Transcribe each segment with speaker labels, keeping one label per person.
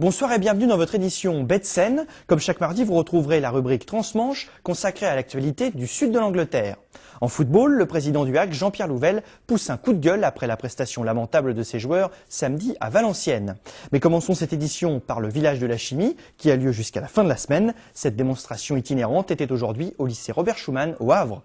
Speaker 1: Bonsoir et bienvenue dans votre édition Bet-Scène. Comme chaque mardi, vous retrouverez la rubrique Transmanche consacrée à l'actualité du sud de l'Angleterre. En football, le président du HAC, Jean-Pierre Louvel, pousse un coup de gueule après la prestation lamentable de ses joueurs samedi à Valenciennes. Mais commençons cette édition par le village de la chimie qui a lieu jusqu'à la fin de la semaine. Cette démonstration itinérante était aujourd'hui au lycée Robert Schuman au Havre.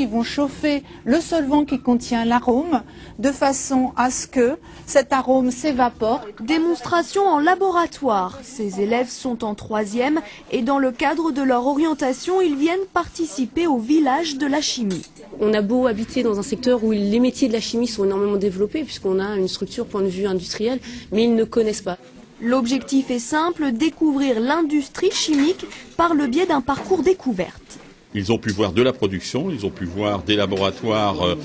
Speaker 2: Ils vont chauffer le solvant qui contient l'arôme de façon à ce que cet arôme s'évapore.
Speaker 3: Démonstration en laboratoire. Ces élèves sont en 3e et dans le cadre de leur orientation, ils viennent participer au village de la chimie.
Speaker 4: On a beau habiter dans un secteur où les métiers de la chimie sont énormément développés puisqu'on a une structure point de vue industriel, mais ils ne connaissent pas.
Speaker 3: L'objectif est simple, découvrir l'industrie chimique par le biais d'un parcours découverte.
Speaker 5: Ils ont pu voir de la production, ils ont pu voir des laboratoires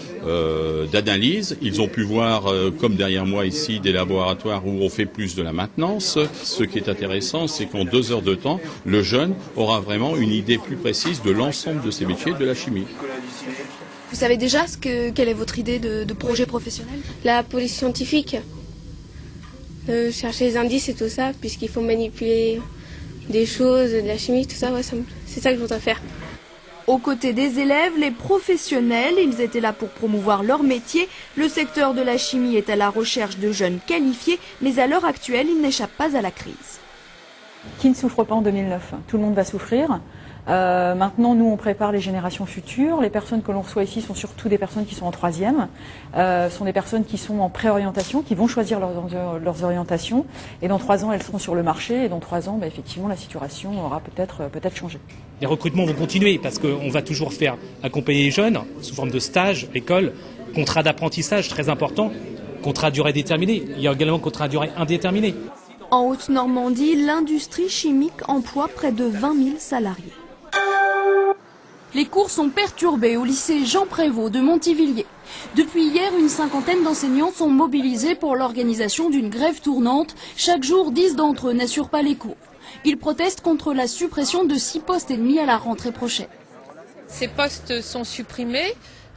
Speaker 5: d'analyse, ils ont pu voir, comme derrière moi ici, des laboratoires où on fait plus de la maintenance. Ce qui est intéressant, c'est qu'en 2 heures de temps, le jeune aura vraiment une idée plus précise de l'ensemble de ces métiers de la chimie.
Speaker 3: Vous savez déjà quelle est votre idée de projet professionnel?
Speaker 6: La police scientifique, chercher les indices et tout ça, puisqu'il faut manipuler des choses, de la chimie, tout ça, ouais, c'est ça que je voudrais faire.
Speaker 3: Aux côtés des élèves, les professionnels, ils étaient là pour promouvoir leur métier. Le secteur de la chimie est à la recherche de jeunes qualifiés, mais à l'heure actuelle, il n'échappe pas à la crise.
Speaker 2: Qui ne souffre pas en 2009? Tout le monde va souffrir. Maintenant, nous, on prépare les générations futures. Les personnes que l'on reçoit ici sont surtout des personnes qui sont en 3e, sont des personnes qui sont en préorientation, qui vont choisir leurs orientations. Et dans 3 ans, elles seront sur le marché. Et dans 3 ans, effectivement, la situation aura peut-être changé.
Speaker 7: Les recrutements vont continuer parce qu'on va toujours faire accompagner les jeunes sous forme de stage, école, contrat d'apprentissage très important, contrat à durée déterminée. Il y a également contrat à durée indéterminée.
Speaker 3: En Haute-Normandie, l'industrie chimique emploie près de 20 000 salariés. Les cours sont perturbés au lycée Jean Prévost de Montivilliers. Depuis hier, une 50aine d'enseignants sont mobilisés pour l'organisation d'une grève tournante. Chaque jour, 10 d'entre eux n'assurent pas les cours. Ils protestent contre la suppression de 6 postes et demi à la rentrée prochaine.
Speaker 8: Ces postes sont supprimés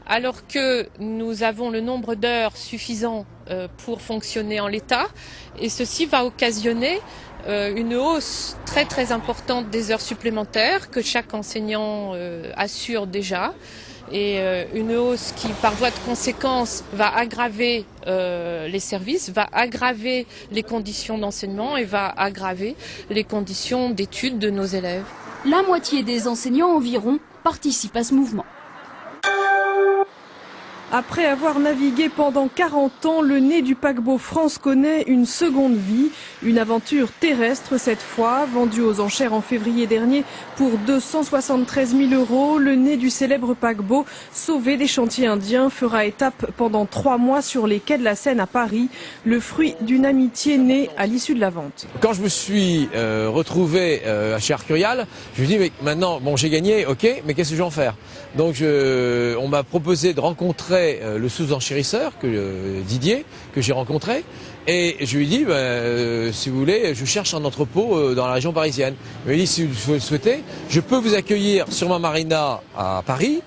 Speaker 8: alors que nous avons le nombre d'heures suffisant pour fonctionner en l'état et ceci va occasionner une hausse très importante des heures supplémentaires que chaque enseignant assure déjà et une hausse qui par voie de conséquence va aggraver les services, va aggraver les conditions d'enseignement et va aggraver les conditions d'études de nos élèves.
Speaker 3: La moitié des enseignants environ participent à ce mouvement.
Speaker 9: Après avoir navigué pendant 40 ans, le nez du paquebot France connaît une seconde vie. Une aventure terrestre cette fois, vendue aux enchères en février dernier pour 273 000 €. Le nez du célèbre paquebot, sauvé des chantiers indiens, fera étape pendant 3 mois sur les quais de la Seine à Paris. Le fruit d'une amitié née à l'issue de la vente.
Speaker 10: Quand je me suis retrouvé chez Arcurial, je me dis mais maintenant, bon j'ai gagné, ok, mais qu'est-ce que je vais en faire? Donc on m'a proposé de rencontrer le sous-enchérisseur, Didier, que j'ai rencontré, et je lui ai dit, si vous voulez, je cherche un entrepôt dans la région parisienne. Il m'a dit, si vous le souhaitez, je peux vous accueillir sur ma marina à Paris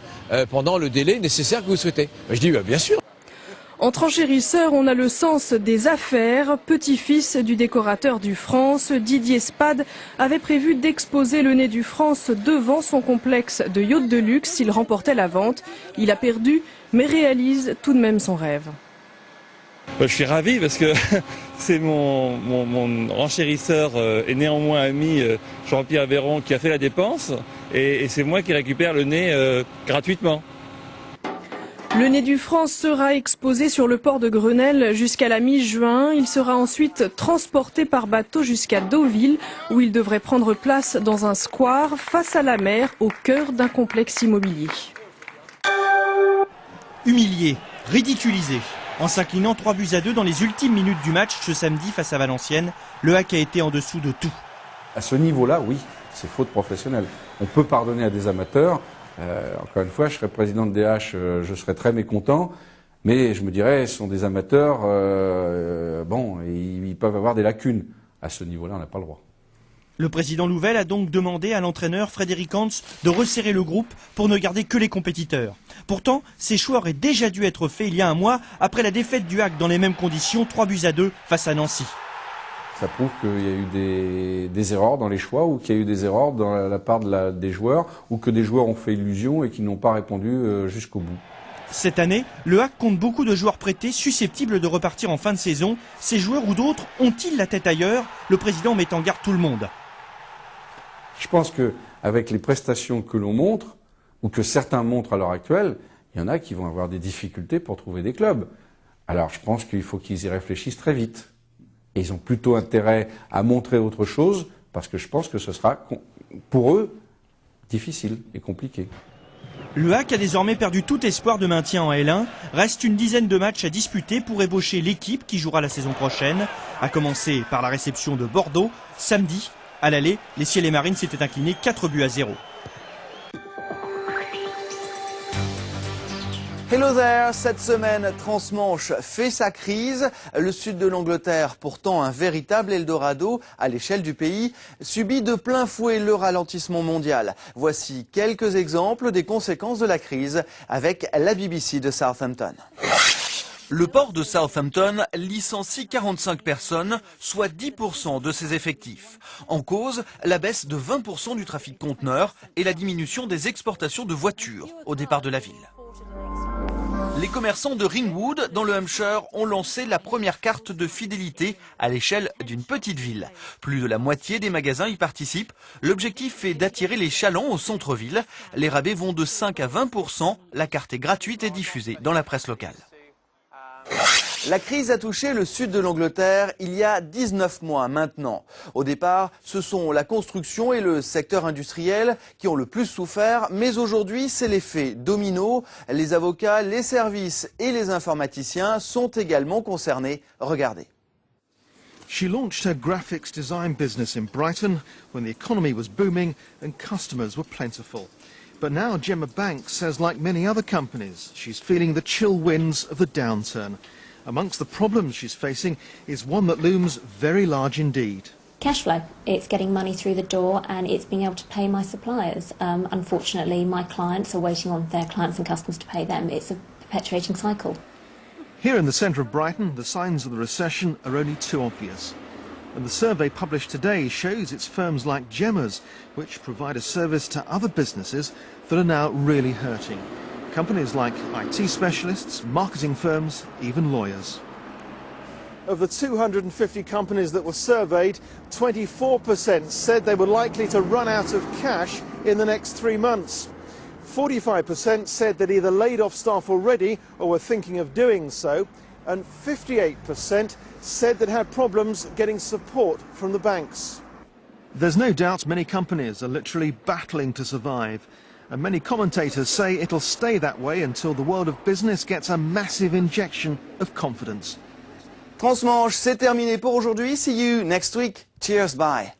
Speaker 10: pendant le délai nécessaire que vous souhaitez. Je dis, bien sûr.
Speaker 9: Entre enchérisseurs, on a le sens des affaires. Petit-fils du décorateur du France, Didier Spade avait prévu d'exposer le nez du France devant son complexe de yachts de luxe s'il remportait la vente. Il a perdu, mais réalise tout de même son rêve.
Speaker 11: Je suis ravi parce que c'est mon renchérisseur et néanmoins ami Jean-Pierre Véron qui a fait la dépense et c'est moi qui récupère le nez gratuitement.
Speaker 9: Le nez du France sera exposé sur le port de Grenelle jusqu'à la mi-juin. Il sera ensuite transporté par bateau jusqu'à Deauville, où il devrait prendre place dans un square face à la mer, au cœur d'un complexe immobilier.
Speaker 1: Humilié, ridiculisé. En s'inclinant 3-2 dans les ultimes minutes du match ce samedi face à Valenciennes, le HAC a été en dessous de tout.
Speaker 12: À ce niveau-là, oui, c'est faute professionnelle. On peut pardonner à des amateurs. Encore une fois, je serais président de DH, je serais très mécontent, mais je me dirais, ce sont des amateurs, ils peuvent avoir des lacunes. À ce niveau-là, on n'a pas le droit.
Speaker 1: Le président Louvel a donc demandé à l'entraîneur Frédéric Hans de resserrer le groupe pour ne garder que les compétiteurs. Pourtant, ces choix auraient déjà dû être faits il y a un mois, après la défaite du HAC dans les mêmes conditions, 3-2 face à Nancy.
Speaker 12: Ça prouve qu'il y a eu des erreurs dans les choix ou qu'il y a eu des erreurs dans la part des joueurs ou que des joueurs ont fait illusion et qui n'ont pas répondu jusqu'au bout.
Speaker 1: Cette année, le HAC compte beaucoup de joueurs prêtés susceptibles de repartir en fin de saison. Ces joueurs ou d'autres ont-ils la tête ailleurs? Le président met en garde tout le monde.
Speaker 12: Je pense qu'avec les prestations que l'on montre, ou que certains montrent à l'heure actuelle, il y en a qui vont avoir des difficultés pour trouver des clubs. Alors je pense qu'il faut qu'ils y réfléchissent très vite. Et ils ont plutôt intérêt à montrer autre chose, parce que je pense que ce sera, pour eux, difficile et compliqué.
Speaker 1: Le HAC a désormais perdu tout espoir de maintien en L1. Reste une dizaine de matchs à disputer pour ébaucher l'équipe qui jouera la saison prochaine. À commencer par la réception de Bordeaux, samedi. À l'aller, les Ciels et Marines s'étaient inclinés 4-0.
Speaker 13: Hello there, cette semaine, Transmanche fait sa crise. Le sud de l'Angleterre, pourtant un véritable Eldorado à l'échelle du pays, subit de plein fouet le ralentissement mondial. Voici quelques exemples des conséquences de la crise avec la BBC de Southampton. Le port de Southampton licencie 45 personnes, soit 10% de ses effectifs. En cause, la baisse de 20% du trafic conteneurs et la diminution des exportations de voitures au départ de la ville. Les commerçants de Ringwood, dans le Hampshire, ont lancé la première carte de fidélité à l'échelle d'une petite ville. Plus de la moitié des magasins y participent. L'objectif est d'attirer les chalands au centre-ville. Les rabais vont de 5 à 20%. La carte est gratuite et diffusée dans la presse locale. La crise a touché le sud de l'Angleterre il y a 19 mois maintenant. Au départ, ce sont la construction et le secteur industriel qui ont le plus souffert, mais aujourd'hui, c'est l'effet domino. Les avocats, les services et les informaticiens sont également concernés. Regardez.
Speaker 14: She launched her graphics design business in Brighton when the economy was booming and customers were plentiful. But now Gemma Banks says, like many other companies, she's feeling the chill winds of the downturn. Amongst the problems she's facing is one that looms very large indeed.
Speaker 15: Cash flow. It's getting money through the door and it's being able to pay my suppliers. Unfortunately, my clients are waiting on their clients and customers to pay them. It's a perpetuating cycle.
Speaker 14: Here in the centre of Brighton, the signs of the recession are only too obvious. And the survey published today shows it's firms like Gemma's which provide a service to other businesses that are now really hurting. Companies like IT specialists, marketing firms, even lawyers. Of the 250 companies that were surveyed, 24% said they were likely to run out of cash in the next 3 months. 45% said they'd either laid off staff already or were thinking of doing so. And 58% said they'd had problems getting support from the banks. There's no doubt many companies are literally battling to survive, and many commentators say it'll stay that way until the world of business gets a massive injection of confidence.
Speaker 13: Transmanche, c'est terminé pour aujourd'hui. See you next week. Cheers, bye.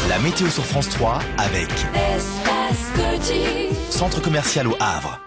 Speaker 16: La météo sur France 3 avec
Speaker 3: Espace Petit.
Speaker 16: Centre commercial au Havre.